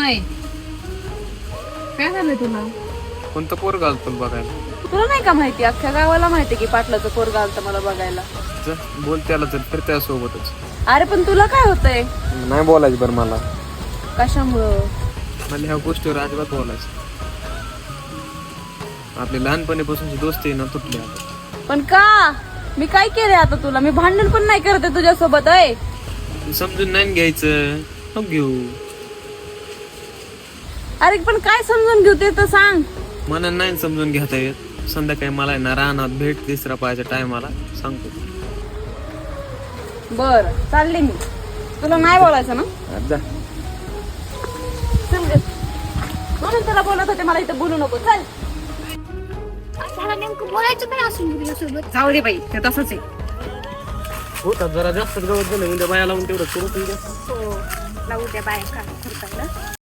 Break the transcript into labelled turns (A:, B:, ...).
A: नाही. काय झालंय तुला?
B: कोणतं पोर घालतो बघायला?
A: तुला नाही का माहिती, अख्ख्या गावाला माहिती की पाटलाचं पोरगं आलतं मला बघायला.
B: बोल त्याला तर फिर त्यासोबतच.
A: अरे पण तुला काय होतंय?
B: नाही बोलायचं बरं मला.
A: कशामुळं?
B: मला ह्या गोष्टीवर अजिबात बोलायचं. आपली लहानपणीपासूनची दोस्ती ना तुटली आता.
A: पण का? मी काय केलंय आता तुला? मी भांडण पण नाही करते तुझ्यासोबत. आहे
B: तू समजून नाही घ्यायचं, नको घेऊ.
A: अरे पण काय समजून घेऊ ते तर सांग.
B: मला नाही समजून घेता येत. संध्याकाळी मला आहे ना रानात भेट तिसरा पाहायच्या टायमाला सांगतो.
A: बर चालले मी. तुला नाही बोलायचं ना?
B: जा.
A: चल ग. म्हणून तुला बोलत होते मला इथं बोलू नको. चल.
C: त्याला नेमकं बोलायचं काय असून मुलीसोबत?
A: जाऊ दे बाई, ते तसंच आहे.
B: हो का, जरा जास्त गवत झालं उद्या बाया लावून तेवढं करू.
C: हो, लावू द्या बाया काम करताना.